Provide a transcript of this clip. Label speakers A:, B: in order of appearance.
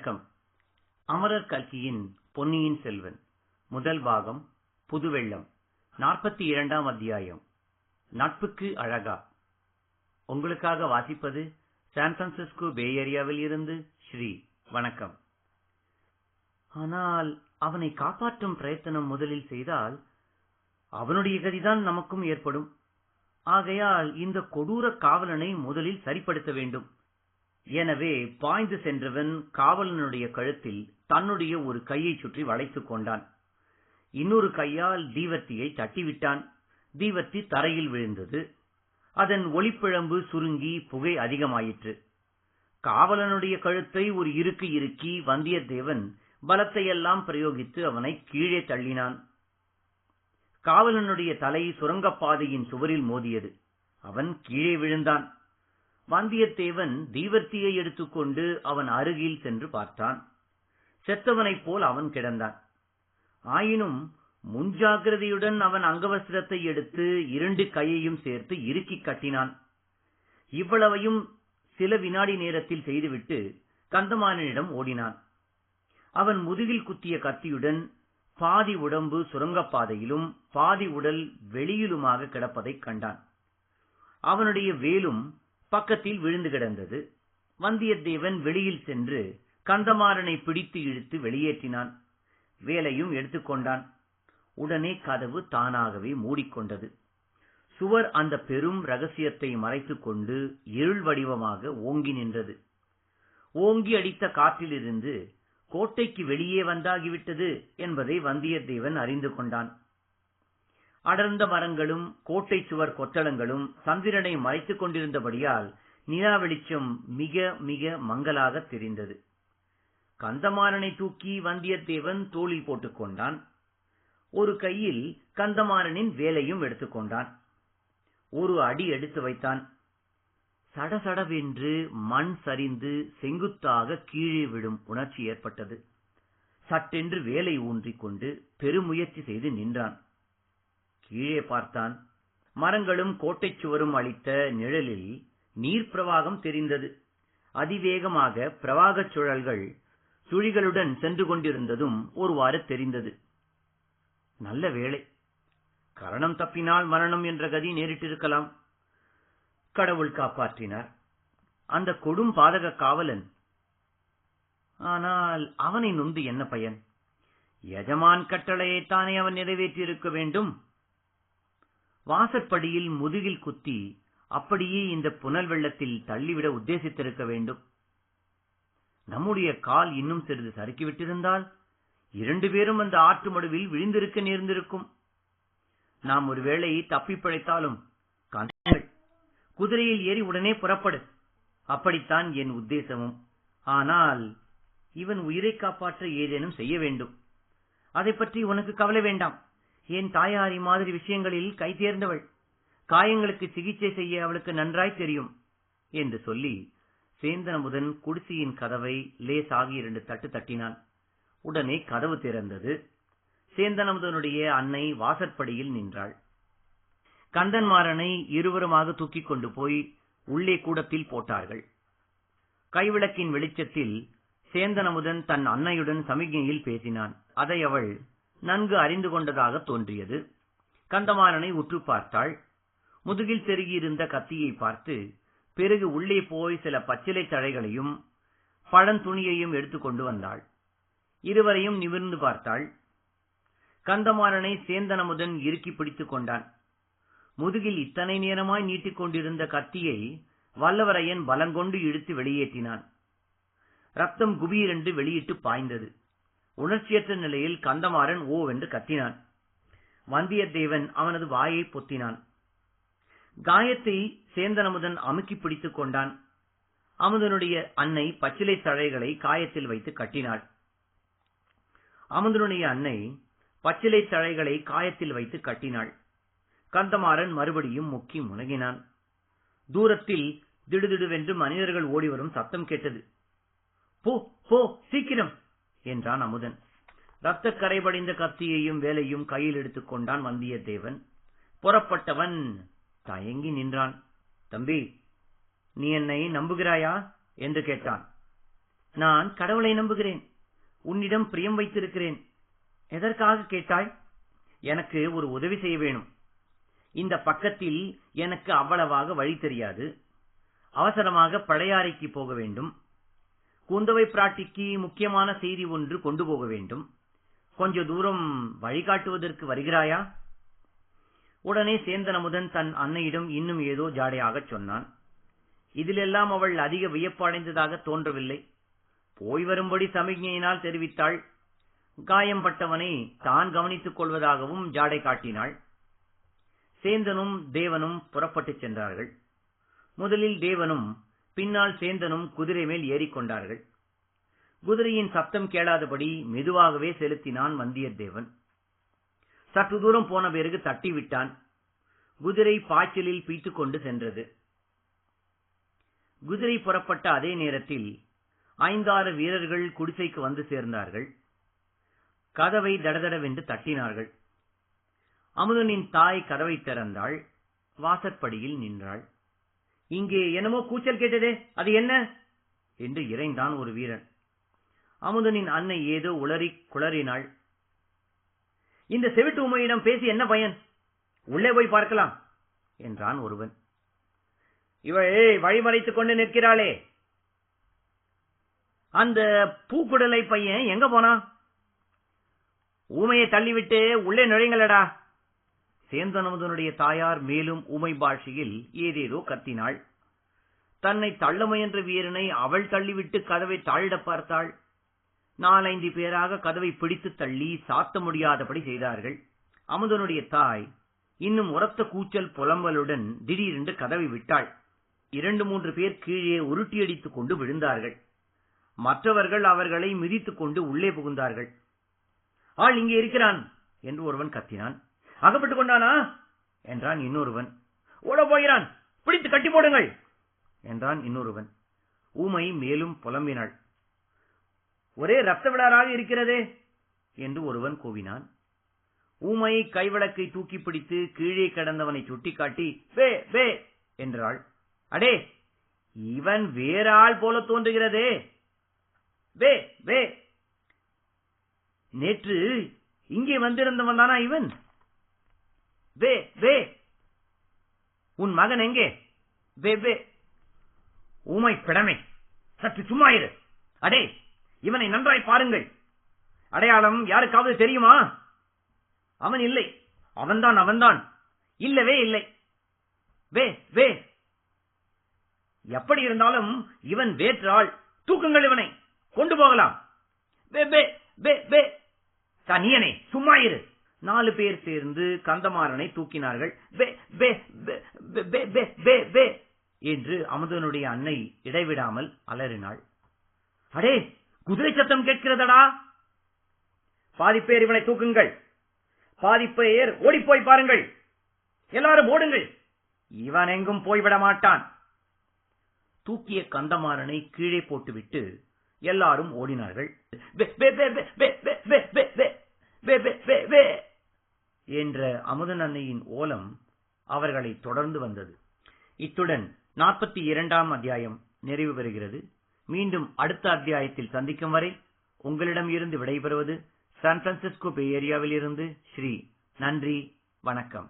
A: வணக்கம். அமரர் கல்கியின் பொன்னியின் செல்வன் முதல் பாகம் புதுவெள்ளம் 42ஆம் அத்தியாயம் நட்புக்கு அழகா. உங்களுக்காக வாசிப்பது சான் பிரான்சிஸ்கோ பே ஏரியாவில் இருந்து ஸ்ரீ. வணக்கம். ஆனால் அவனை காப்பாற்றும் பிரயத்தனம் முதலில் செய்தால் அவனுடைய கதிதான் நமக்கும் ஏற்படும். ஆகையால் இந்த கொடூர காவலனை முதலில் சரிப்படுத்த வேண்டும். எனவே பாய்ந்து சென்றவன் காவலனுடைய கழுத்தில் தன்னுடைய ஒரு கையை சுற்றி வளைத்துக் கொண்டான். இன்னொரு கையால் தீவர்த்தியை தட்டிவிட்டான். தீவர்த்தி தரையில் விழுந்தது. அதன் ஒளிப்பிழம்பு சுருங்கி புகை அதிகமாயிற்று. காவலனுடைய கழுத்தை ஒரு இறுக்கி இறுக்கி வந்தியத்தேவன் பலத்தையெல்லாம் பிரயோகித்து அவனை கீழே தள்ளினான். காவலனுடைய தலை சுரங்கப்பாதையின் சுவரில் மோதியது. அவன் கீழே விழுந்தான். வந்தியத்தேவன் தீவர்த்தியை எடுத்துக்கொண்டு அவன் அருகில் சென்று பார்த்தான். செத்தவனைப் போல் அவன் கிடந்தான். ஆயினும் முன்ஜாக்கிரதையுடன் அவன் அங்கவஸ்திரத்தை எடுத்து இரண்டு கையையும் சேர்த்து இறுக்கி கட்டினான். இவ்வளவையும் சில வினாடி நேரத்தில் செய்துவிட்டு கந்தமாறனிடம் ஓடினான். அவன் முதுகில் குத்திய கத்தியுடன் பாதி உடம்பு சுரங்கப்பாதையிலும் பாதி உடல் வெளியிலுமாக கிடப்பதைக் கண்டான். அவனுடைய வேலும் பக்கத்தில் விழுந்து கிடந்தது. வந்தியத்தேவன் வெளியில் சென்று கந்தமாறனை பிடித்து இழுத்து வெளியேற்றினான். வேலையும் எடுத்துக்கொண்டான். உடனே கதவு தானாகவே மூடிக்கொண்டது. சுவர் அந்த பெரும் ரகசியத்தை மறைத்துக் கொண்டு இருள் வடிவமாக ஓங்கி நின்றது. ஓங்கி அடித்த காற்றிலிருந்து கோட்டைக்கு வெளியே வந்தாகிவிட்டது என்பதை வந்தியத்தேவன் அறிந்து கொண்டான். அடர்ந்த மரங்களும் கோட்டை சுவர் கொத்தளங்களும் சந்திரனை மறைத்துக் கொண்டிருந்தபடியால் நிலா வெளிச்சம் மிக மிக மங்கலாக தெரிந்தது. கந்தமாறனை தூக்கி வந்தியத்தேவன் தோளில் போட்டுக் கொண்டான். ஒரு கையில் கந்தமாறனின் வேலையும் எடுத்துக்கொண்டான். ஒரு அடி எடுத்து வைத்தான். சடசடவென்று மண் சரிந்து செங்குத்தாக கீழே விடும் உணர்ச்சி ஏற்பட்டது. சட்டென்று வேலை ஊன்றிக்கொண்டு பெருமுயற்சி செய்து நின்றான். கீழே பார்த்தான். மரங்களும் கோட்டை சுவரும் அளித்த நிழலில் நீர் பிரவாகம் தெரிந்தது. அதிவேகமாக பிரவாகச் சுழல்கள் சுழிகளுடன் சென்று கொண்டிருந்ததும் ஒருவாறு தெரிந்தது. நல்ல வேளை. கரணம் தப்பினால் மரணம் என்ற கதி நேரிட்டிருக்கலாம். கடவுள் காப்பாற்றினார். அந்த கொடும் பாதக காவலன். ஆனால் அவனை நொந்து என்ன பயன்? எஜமான் கட்டளையைத்தானே அவன் நிறைவேற்றியிருக்க வேண்டும். வாசற்படியில் முதுகில் குத்தி அப்படியே இந்த புனல் வெள்ளத்தில் தள்ளிவிட உத்தேசித்திருக்க வேண்டும். நம்முடைய கால் இன்னும் சிறிது சறுக்கிவிட்டிருந்தால் 2 பேரும் அந்த ஆற்று மடுவில் விழுந்திருக்க நேர்ந்திருக்கும். நாம் ஒருவேளை தப்பி பிழைத்தாலும் குதிரையில் ஏறி உடனே புறப்படு. அப்படித்தான் என் உத்தேசமும். ஆனால் இவன் உயிரை காப்பாற்ற ஏதேனும் செய்ய வேண்டும். அதை பற்றி உனக்கு கவலை வேண்டாம். என் தாயாரி மாதிரி விஷயங்களில் கை தேர்ந்தவள். காயங்களுக்கு சிகிச்சை செய்ய அவளுக்கு நன்றாய் தெரியும் என்று சொல்லி சேந்தன் அமுதன் குடிசையின் கதவை லேசாகி 2 தட்டு தட்டினான். உடனே கதவு திறந்தது. சேந்தன் அமுதனுடைய அன்னை வாசற்படியில் நின்றாள். கந்தன்மாறனை இருவருமாக தூக்கிக் கொண்டு போய் உள்ளே கூடத்தில் போட்டார்கள். கைவிளக்கின் வெளிச்சத்தில் சேந்தன் அமுதன் தன் அன்னையுடன் சமிக்ஞையில் பேசினான். அதை அவள் நன்கு அறிந்து கொண்டதாக தோன்றியது. கந்தமாறனை உற்று பார்த்தாள். முதுகில் செருகியிருந்த கத்தியை பார்த்து பிறகு உள்ளே போய் சில பச்சிலை தழைகளையும் பழந்துணியையும் எடுத்துக்கொண்டு வந்தாள். இருவரையும் நிமிர்ந்து பார்த்தாள். கந்தமாறனை சேந்தன் அமுதன் இறுக்கி பிடித்துக் கொண்டான். முதுகில் இத்தனை நேரமாய் நீட்டிக் கொண்டிருந்த கத்தியை வல்லவரையன் பலங்கொண்டு இழுத்து வெளியேற்றினான். ரத்தம் குபீரென்று வெளியிட்டு பாய்ந்தது. உணர்ச்சியற்ற நிலையில் கந்தமாறன் ஓவென்று கத்தினான். வந்தியத்தேவன் அவனது வாயை பொத்தினான். காயத்தை சேந்தன் அமுதன் அமுக்கி பிடித்துக் கொண்டான். அமுதனுடைய அன்னை பச்சிலை தழைகளை காயத்தில் வைத்து கட்டினாள். அமுதனுடைய அன்னை பச்சிலை தழைகளை காயத்தில் வைத்து கட்டினாள். கந்தமாறன் மறுபடியும் முக்கி முனகினான். தூரத்தில் திடுதிடுவென்று மனிதர்கள் ஓடிவரும் சத்தம் கேட்டது. போ போ சீக்கிரம் என்றான் அமுதன். ரத்த கரைபடிந்த கத்தியையும் வேலையும் கையில் எடுத்துக் கொண்டான் வந்தியத்தேவன். புறப்பட்டவன் தயங்கி நின்றான். தம்பி, நீ என்னை நம்புகிறாயா என்று கேட்டான். நான் கடவுளை நம்புகிறேன். உன்னிடம் பிரியம் வைத்திருக்கிறேன். எதற்காக கேட்டாய்? எனக்கு ஒரு உதவி செய்ய வேணும். இந்த பக்கத்தில் எனக்கு அவ்வளவாக வழி தெரியாது. அவசரமாக பழையாறைக்கு போக வேண்டும். குந்தவை பிராட்டிக்கு முக்கியமான செய்தி ஒன்று கொண்டு போக வேண்டும். கொஞ்ச தூரம் வழிகாட்டுவதற்கு வருகிறாயா? உடனே சேந்தன் அமுதன் தன் அன்னையிடம் இன்னும் ஏதோ ஜாடையாகச் சொன்னான். இதிலெல்லாம் அவள் அதிக வியப்படைந்ததாக தோன்றவில்லை. போய் வரும்படி சமிக்ஞையினால் தெரிவித்தாள். காயம்பட்டவனை தான் கவனித்துக் கொள்வதாகவும் ஜாடை காட்டினாள். சேந்தனும் தேவனும் புறப்பட்டுச் சென்றார்கள். முதலில் தேவனும் பின்னால் சேந்தனும் குதிரை மேல் ஏறிக்கொண்டார்கள். குதிரையின் சப்தம் கேளாதபடி மெதுவாகவே செலுத்தினான் வந்தியத்தேவன். சற்று தூரம் போன பிறகு தட்டிவிட்டான். குதிரை பாய்ச்சலில் பீத்துக் கொண்டு சென்றது. குதிரை புறப்பட்ட அதே நேரத்தில் 5-6 வீரர்கள் குடிசைக்கு வந்து சேர்ந்தார்கள். கதவை தடதடவென்று தட்டினார்கள். அமுதனின் தாய் கதவை திறந்தாள். வாசற்படியில் நின்றாள். இங்கே என்னமோ கூச்சல் கேட்டதே, அது என்ன என்று இறைந்தான் ஒரு வீரன். அமுதனின் அன்னை ஏதோ உளறி குளறினாள். இந்த செவிட்டு உமையிடம் பேசி என்ன பயன்? உள்ளே போய் பார்க்கலாம் என்றான் ஒருவன். இவள் வழிமறைத்துக் கொண்டு நிற்கிறாளே, அந்த பூக்குடலை பையன் எங்க போனா? ஊமையை தள்ளிவிட்டு உள்ளே நுழைங்களடா. சேந்தன் அமுதனுடைய தாயார் மேலும் ஊமை பாஷையில் ஏதேதோ கத்தினாள். தன்னை தள்ள முயன்ற வீரனை அவள் தள்ளிவிட்டு கதவை தாழிட பார்த்தாள். 4-5 பேராக கதவை பிடித்து தள்ளி சாத்த முடியாதபடி செய்தார்கள். அமுதனுடைய தாய் இன்னும் உரத்த கூச்சல் புலம்பலுடன் திடீரென்று கதவை விட்டாள். 2-3 பேர் கீழே உருட்டியடித்துக் கொண்டு விழுந்தார்கள். மற்றவர்கள் அவர்களை மிதித்துக் கொண்டு உள்ளே புகுந்தார்கள். ஆள் இங்கே இருக்கிறான் என்று ஒருவன் கத்தினான். அகப்பட்டுக் கொண்டானா என்றான் இன்னொருவன். ஓட போகிறான், பிடித்து கட்டி போடுங்கள் என்றான் இன்னொருவன். ஊமை மேலும் புலம்பினாள். ஒரே ரத்த விழாராக இருக்கிறதே என்று ஒருவன் கூவினான். ஊமை கைவிளக்கை தூக்கி பிடித்து கீழே கிடந்தவனை சுட்டிக்காட்டி வே வே என்றாள். அடே, இவன் வேற ஆள் போல தோன்றுகிறதே. வே வே, நேற்று இங்கே வந்திருந்தவன் தானா இவன்? வே வே, உன் மகன் எங்கே? வே வே. ஊமை பிடமே, சற்று சும்மா இரு. அடே, இவனை நன்றாய் பாருங்கள். அடையாளம் யாருக்காவது தெரியுமா? அவன் இல்லை. அவன்தான் அவன்தான். இல்லவே இல்லை. வே வே. எப்படி இருந்தாலும் இவன் வேற்றாள். தூக்குங்கள், இவனை கொண்டு போகலாம். வே வே வே வே. தனியனே சும்மா இரு. 4 பேர் சேர்ந்து கந்தமாறனை தூக்கினார்கள். வே வே வே வே வே வே வே என்று அமுதனுடைய அன்னை இடைவிடாமல் அலறினாள். அடே, குதிரை சத்தம் கேட்கிறதடா. பாதிப்பேர் இவனை தூக்குங்கள். பாதிப்பேர் ஓடிப்போய் பாருங்கள். எல்லாரும் ஓடுங்கள். இவன் எங்கும் போய்விட மாட்டான். தூக்கிய கந்தமாறனை கீழே போட்டுவிட்டு எல்லாரும் ஓடினார்கள். என்ற அமுதன் அன்னையின் ஓலம் அவர்களை தொடர்ந்து வந்தது. இத்துடன் 42ஆம் அத்தியாயம் நிறைவு பெறுகிறது. மீண்டும் அடுத்த அத்தியாயத்தில் சந்திக்கும் வரை உங்களிடம் இருந்து விடைபெறுவது சான் பிரான்சிஸ்கோ பே ஏரியாவில் இருந்து ஸ்ரீ. நன்றி, வணக்கம்.